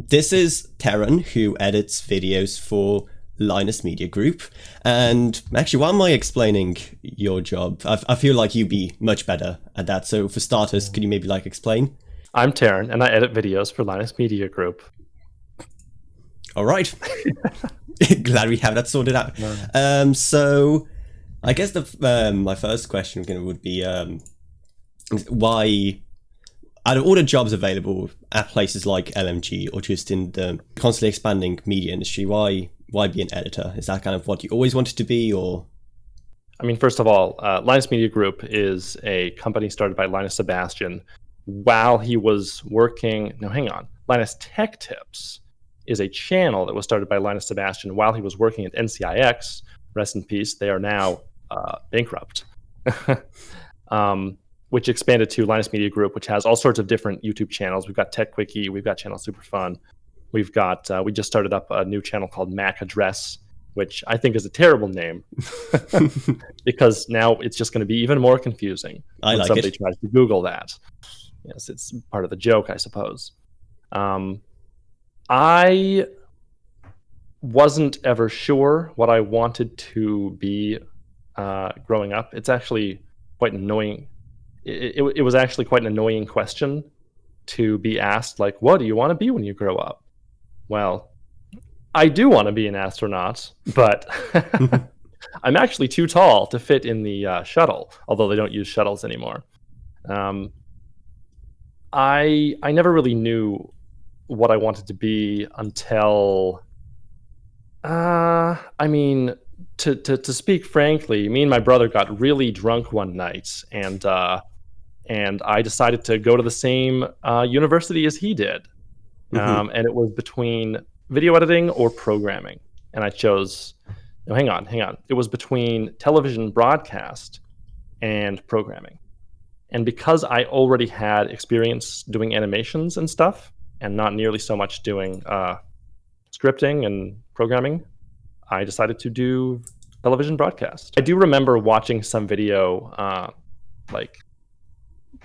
this is Taran, who edits videos for Linus Media Group. And actually, why am I explaining your job? I feel like you'd be much better at that. So for starters, could you maybe explain? I'm Taran, and I edit videos for Linus Media Group. All right. Glad we have that sorted out. So I guess my first question would be why, out of all the jobs available at places like LMG or just in the constantly expanding media industry, why be an editor? Is that kind of what you always wanted to be, or? I mean, first of all, Linus Media Group is a company started by Linus Sebastian while he was working. No, hang on. Linus Tech Tips is a channel that was started by Linus Sebastian while he was working at NCIX. Rest in peace. They are now bankrupt. Which expanded to Linus Media Group, which has all sorts of different YouTube channels. We've got Tech Quickie, we've got Channel Super Fun. We've got, we just started up a new channel called Mac Address, which I think is a terrible name because now it's just going to be even more confusing when somebody tries to Google that. Yes, it's part of the joke, I suppose. I wasn't ever sure what I wanted to be growing up. It's actually quite annoying. It was actually quite an annoying question to be asked, what do you want to be when you grow up? Well, I do want to be an astronaut, but I'm actually too tall to fit in the shuttle, although they don't use shuttles anymore. I never really knew what I wanted to be until, to speak frankly, me and my brother got really drunk one night, and I decided to go to the same university as he did. And it was between video editing or programming. And I chose, no, hang on. It was between television broadcast and programming. And because I already had experience doing animations and stuff, and not nearly so much doing scripting and programming, I decided to do television broadcast. I do remember watching some video,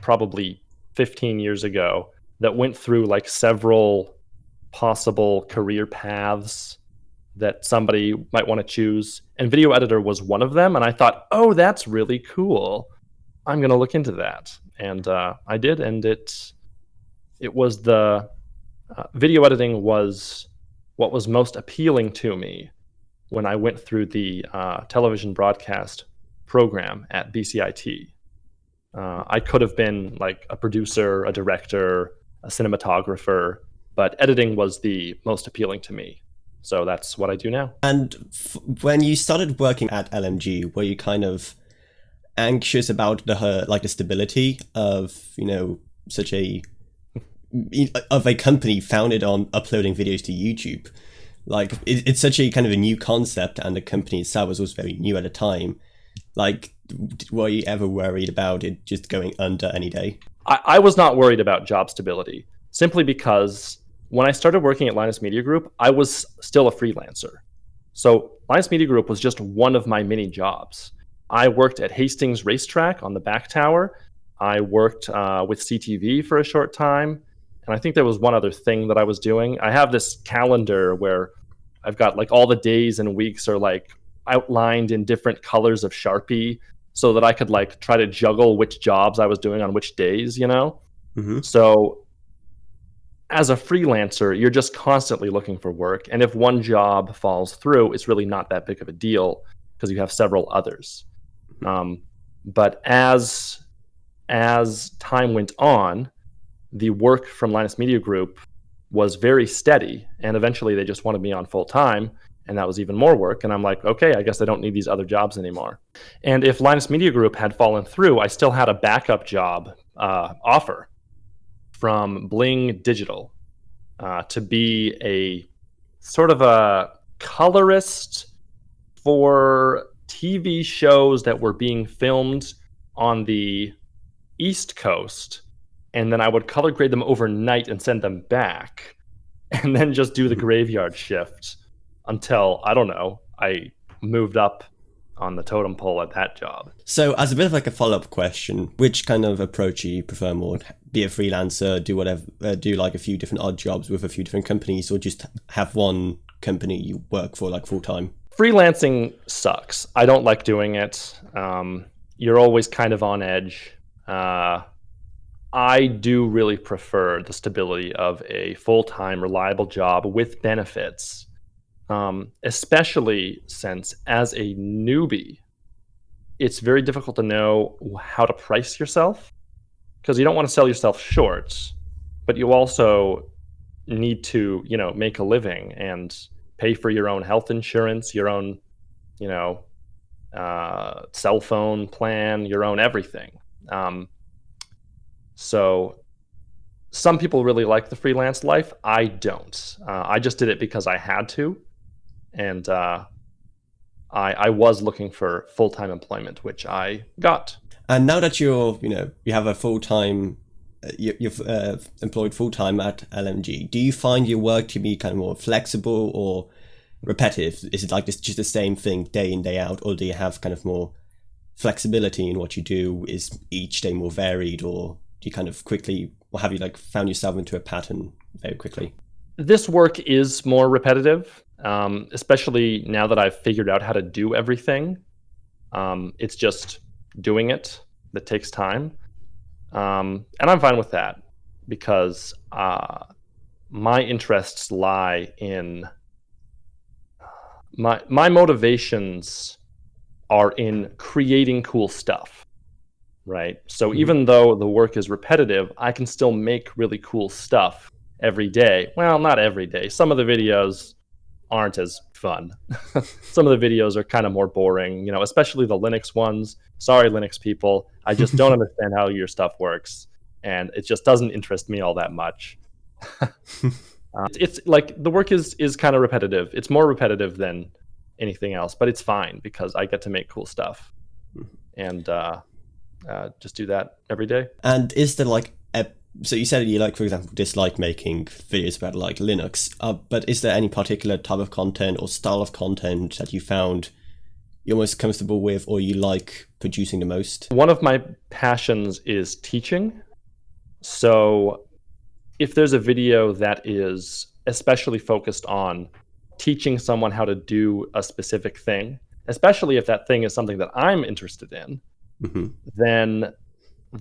probably 15 years ago, that went through several possible career paths that somebody might want to choose, and video editor was one of them. And I thought, oh, that's really cool. I'm going to look into that, and I did. And it was the video editing was what was most appealing to me when I went through the television broadcast program at BCIT. I could have been a producer, a director, a cinematographer, but editing was the most appealing to me. So that's what I do now. And when you started working at LMG, were you kind of anxious about the stability of such a company founded on uploading videos to YouTube? It's such a kind of a new concept, and the company itself was very new at the time. Were you ever worried about it just going under any day? I was not worried about job stability, simply because when I started working at Linus Media Group, I was still a freelancer. So Linus Media Group was just one of my many jobs. I worked at Hastings Racetrack on the back tower. I worked with CTV for a short time. And I think there was one other thing that I was doing. I have this calendar where I've got all the days and weeks are outlined in different colors of Sharpie so that I could try to juggle which jobs I was doing on which days, So as a freelancer, you're just constantly looking for work. And if one job falls through, it's really not that big of a deal because you have several others. But as time went on, the work from Linus Media Group was very steady, and eventually they just wanted me on full time, and that was even more work. And I'm like, okay, I guess I don't need these other jobs anymore. And if Linus Media Group had fallen through, I still had a backup job offer from Bling Digital to be a sort of a colorist for TV shows that were being filmed on the East Coast, and then I would color grade them overnight and send them back, and then just do the graveyard shift until, I don't know, I moved up on the totem pole at that job. So as a bit of like a follow-up question, which kind of approach do you prefer more? Be a freelancer, do whatever, do like a few different odd jobs with a few different companies, or just have one company you work for like full-time? Freelancing sucks. I don't like doing it. You're always kind of on edge. I do really prefer the stability of a full-time, reliable job with benefits. Especially since as a newbie, it's very difficult to know how to price yourself, because you don't want to sell yourself short, but you also need to, make a living and pay for your own health insurance, your own, cell phone plan, your own everything. So some people really like the freelance life. I don't. I just did it because I had to. And I was looking for full-time employment, which I got. And now that you have a full-time, you're employed full-time at LMG, do you find your work to be kind of more flexible or repetitive? Is it like this, just the same thing day in, day out, or do you have kind of more flexibility in what you do? Is each day more varied, or do you kind of quickly, or have you like found yourself into a pattern very quickly? This work is more repetitive. Especially now that I've figured out how to do everything. It's just doing it that takes time. And I'm fine with that, because my interests lie in my motivations are in creating cool stuff, right? So even though the work is repetitive, I can still make really cool stuff every day. Well, not every day. Some of the videos aren't as fun. Some of the videos are kind of more boring, especially the Linux ones. Sorry, Linux people. I just don't understand how your stuff works, and it just doesn't interest me all that much. It's like the work is kind of repetitive. It's more repetitive than anything else, but it's fine because I get to make cool stuff and just do that every day. And is there like so you said you for example, dislike making videos about like Linux, but is there any particular type of content or style of content that you found you're most comfortable with, or you like producing the most? One of my passions is teaching. So if there's a video that is especially focused on teaching someone how to do a specific thing, especially if that thing is something that I'm interested in, then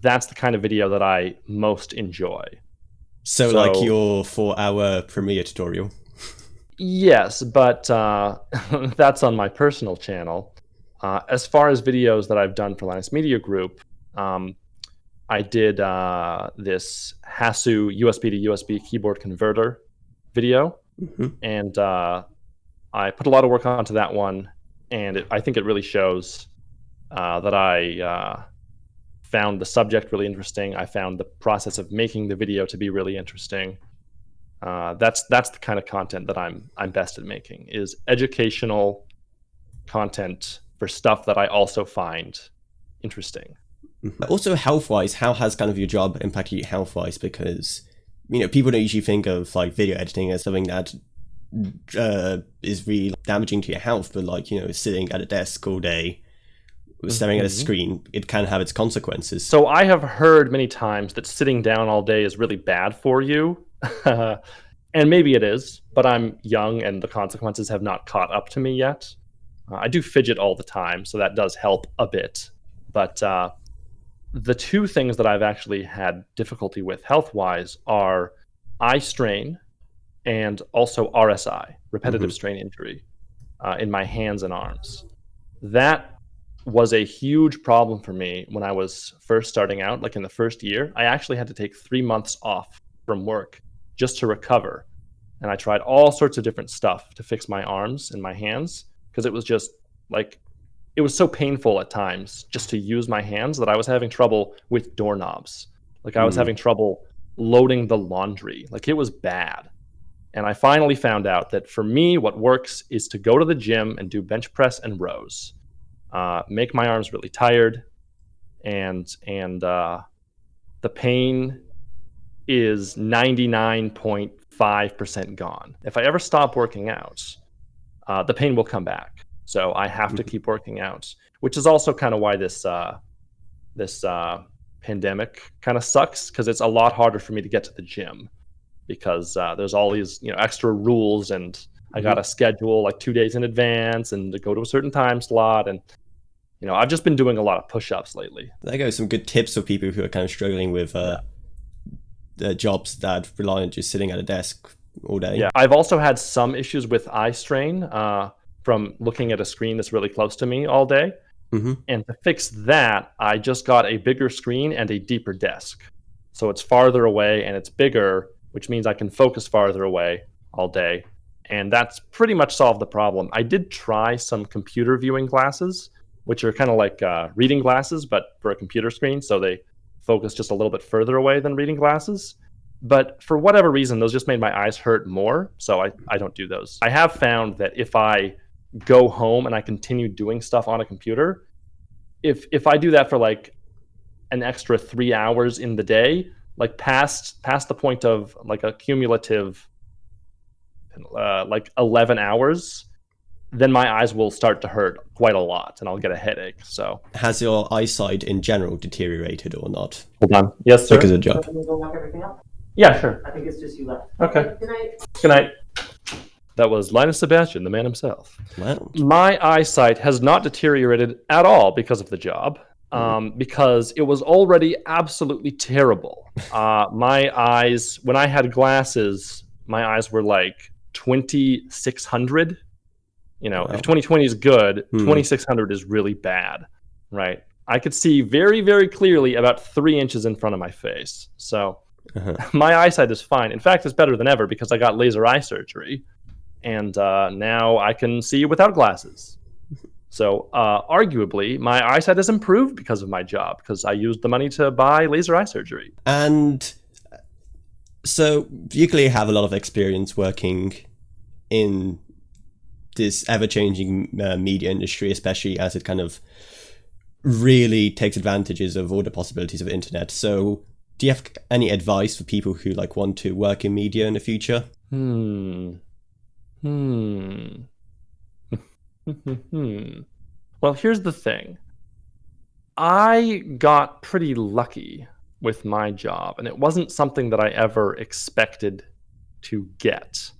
that's the kind of video that I most enjoy. So like your 4-hour Premiere tutorial? Yes, but that's on my personal channel. As far as videos that I've done for Linus Media Group, I did this Hasu USB to USB keyboard converter video, and I put a lot of work onto that one, and I think it really shows that I found the subject really interesting. I found the process of making the video to be really interesting. That's the kind of content that I'm best at making, is educational content for stuff that I also find interesting. Also, health-wise, how has kind of your job impacted you health-wise? Because people don't usually think of like video editing as something that is really damaging to your health, but like sitting at a desk all day, staring at a screen, it can have its consequences. So I have heard many times that sitting down all day is really bad for you. And maybe it is, but I'm young and the consequences have not caught up to me yet. I do fidget all the time, so that does help a bit. But the two things that I've actually had difficulty with health-wise are eye strain and also RSI, repetitive strain injury, in my hands and arms. That was a huge problem for me when I was first starting out. Like in the first year, I actually had to take 3 months off from work just to recover. And I tried all sorts of different stuff to fix my arms and my hands, because it was just like, it was so painful at times just to use my hands that I was having trouble with doorknobs. Like I was having trouble loading the laundry. Like it was bad. And I finally found out that for me, what works is to go to the gym and do bench press and rows. Make my arms really tired, and the pain is 99.5% gone. If I ever stop working out, the pain will come back. So I have to keep working out, which is also kind of why this pandemic kind of sucks, because it's a lot harder for me to get to the gym because there's all these extra rules, and I got to schedule like 2 days in advance and to go to a certain time slot. And I've just been doing a lot of push-ups lately. There go some good tips for people who are kind of struggling with the jobs that rely on just sitting at a desk all day. Yeah, I've also had some issues with eye strain from looking at a screen that's really close to me all day. And to fix that, I just got a bigger screen and a deeper desk. So it's farther away and it's bigger, which means I can focus farther away all day. And that's pretty much solved the problem. I did try some computer viewing glasses, which are kind of like reading glasses, but for a computer screen. So they focus just a little bit further away than reading glasses. But for whatever reason, those just made my eyes hurt more. So I don't do those. I have found that if I go home and I continue doing stuff on a computer, if I do that for like an extra 3 hours in the day, like past the point of like a cumulative like 11 hours, then my eyes will start to hurt quite a lot and I'll get a headache. So has your eyesight in general deteriorated or not? Hold on. Yes, sir. Because of the job. Can we go back everything up? Yeah, sure. I think it's just you left. Okay. Good night. Good night. That was Linus Sebastian, the man himself. Wow. My eyesight has not deteriorated at all because of the job, because it was already absolutely terrible. My eyes, when I had glasses, my eyes were like 2600. If 2020 is good, 2600 is really bad, right? I could see very, very clearly about 3 inches in front of my face. So my eyesight is fine. In fact, it's better than ever because I got laser eye surgery. And now I can see without glasses. So arguably, my eyesight has improved because of my job, because I used the money to buy laser eye surgery. And so you clearly have a lot of experience working in this ever-changing media industry, especially as it kind of really takes advantages of all the possibilities of the internet. So do you have any advice for people who want to work in media in the future? Well, here's the thing. I got pretty lucky with my job, and it wasn't something that I ever expected to get.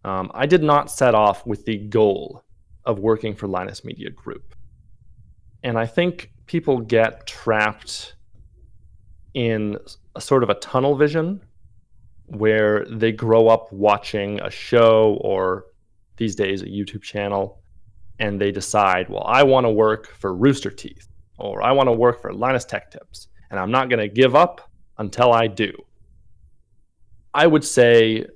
I did not set off with the goal of working for Linus Media Group. And I think people get trapped in a sort of a tunnel vision where they grow up watching a show, or these days a YouTube channel, and they decide, well, I want to work for Rooster Teeth, or I want to work for Linus Tech Tips, and I'm not going to give up until I do. I would say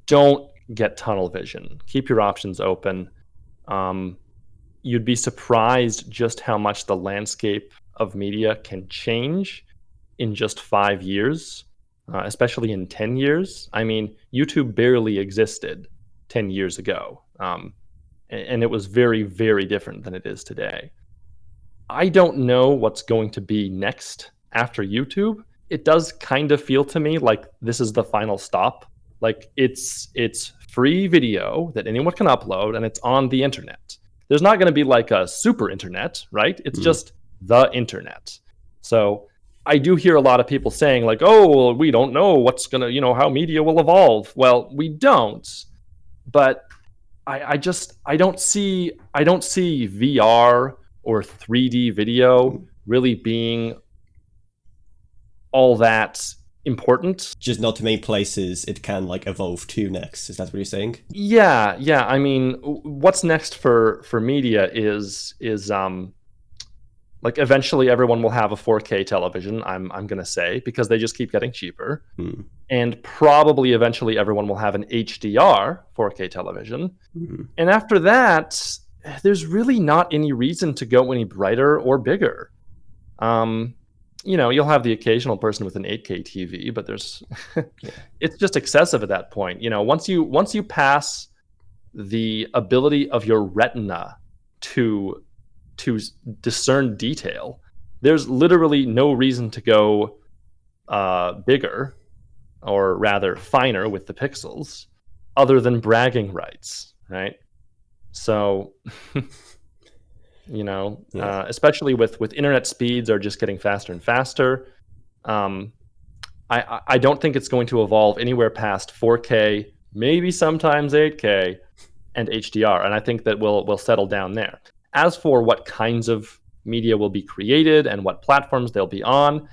don't get tunnel vision. Keep your options open. You'd be surprised just how much the landscape of media can change in just 5 years. Especially in 10 years. I mean, YouTube barely existed 10 years ago. And it was very, very different than it is today. I don't know what's going to be next after YouTube. It does kind of feel to me like this is the final stop. Like it's free video that anyone can upload and it's on the internet. There's not going to be like a super internet, right? It's just the internet. So I do hear a lot of people saying like, oh, well, we don't know what's going to, how media will evolve. Well, we don't, but I don't see VR or 3D video really being all that important. Just not too many places it can evolve to next. Is that what you're saying? Yeah. I mean, what's next for media is eventually everyone will have a 4K television, I'm going to say, because they just keep getting cheaper. And probably eventually everyone will have an HDR 4K television. And after that, there's really not any reason to go any brighter or bigger. You'll have the occasional person with an 8K TV, but there's it's just excessive at that point. Once you pass the ability of your retina to discern detail, there's literally no reason to go bigger, or rather finer with the pixels, other than bragging rights, right? So, especially with internet speeds are just getting faster and faster. I don't think it's going to evolve anywhere past 4K, maybe sometimes 8K, and HDR. And I think that we'll settle down there. As for what kinds of media will be created and what platforms they'll be on,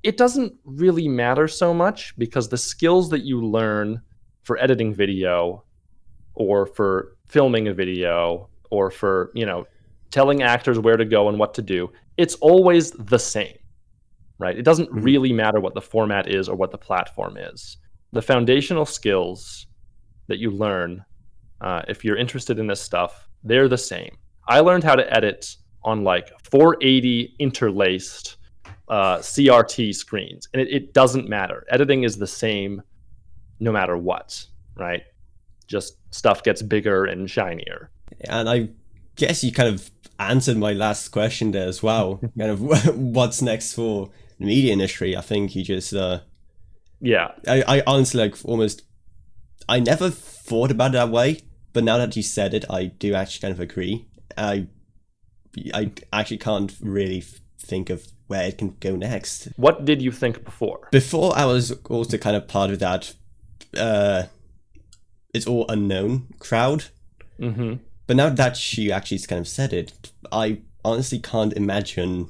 it doesn't really matter so much, because the skills that you learn for editing video or for filming a video or for, telling actors where to go and what to do, it's always the same, right? It doesn't really matter what the format is or what the platform is. The foundational skills that you learn, if you're interested in this stuff, they're the same. I learned how to edit on like 480 interlaced CRT screens, and it doesn't matter. Editing is the same no matter what, right? Just stuff gets bigger and shinier. And I guess you kind of answered my last question there as well. Kind of what's next for the media industry. I think you just I honestly I never thought about it that way, but now that you said it, I do actually kind of agree. I actually can't really think of where it can go next. What did you think before? Before, I was also kind of part of that it's all unknown crowd. Mm-hmm. But now that you actually kind of said it, I honestly can't imagine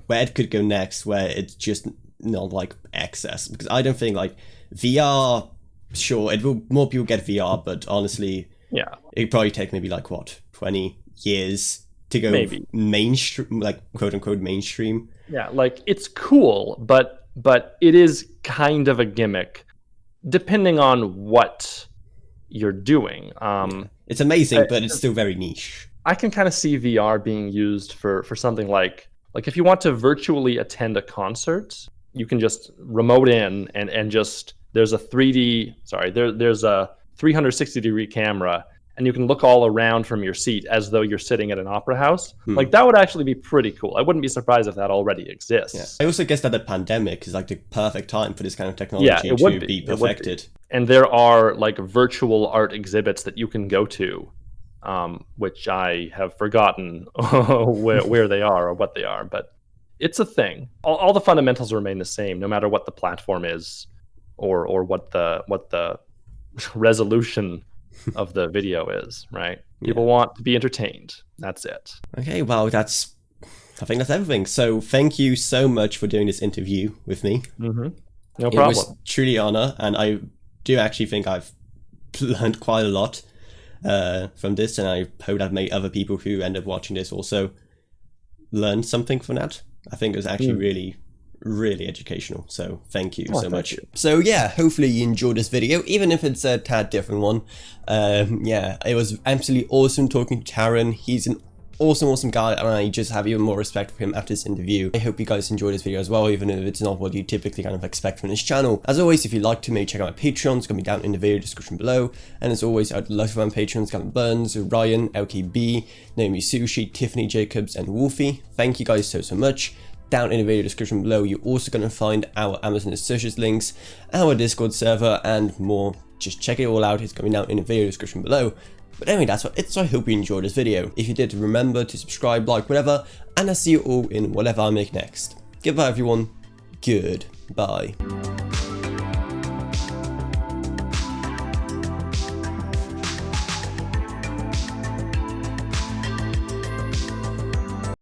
where it could go next, where it's just not like excess. Because I don't think like VR, sure, it will more people get VR, but honestly, it'd probably take maybe like 20 years to go mainstream, like quote unquote mainstream. Yeah, like it's cool, but it is kind of a gimmick, depending on what you're doing. It's amazing, but it's still very niche. I can kind of see VR being used for something like if you want to virtually attend a concert, you can just remote in and just there's a 360-degree camera, and you can look all around from your seat as though you're sitting at an opera house. Like that would actually be pretty cool. I wouldn't be surprised if that already exists. Yeah. I also guess that the pandemic is like the perfect time for this kind of technology to be perfected. And there are like virtual art exhibits that you can go to, which I have forgotten where they are or what they are, but it's a thing. All the fundamentals remain the same, no matter what the platform is or what the resolution of the video is, right? People want to be entertained. That's it. Okay, well, I think that's everything. So thank you so much for doing this interview with me. Mm-hmm. No problem. It was truly an honor, and I do actually think I've learned quite a lot from this, and I hope that made other people who end up watching this also learn something from that. I think it was actually really educational, so thank you so much. So yeah, hopefully you enjoyed this video, even if it's a tad different one. It was absolutely awesome talking to Taran. He's an awesome guy, and I just have even more respect for him after this interview. I hope you guys enjoyed this video as well, even if it's not what you typically kind of expect from this channel. As always, if you'd like to, maybe check out my Patreon. It's going to be down in the video description below. And as always, I'd love to have my patrons: Gavin Burns, Ryan, LKB, Naomi Sushi, Tiffany Jacobs, and Wolfie. Thank you guys so much. Down in the video description below, you're also going to find our Amazon Associates links, our Discord server, and more. Just check it all out. It's going down in the video description below. But anyway, that's what it's. So I hope you enjoyed this video. If you did, remember to subscribe, like, whatever, and I'll see you all in whatever I make next. Goodbye, everyone. Goodbye.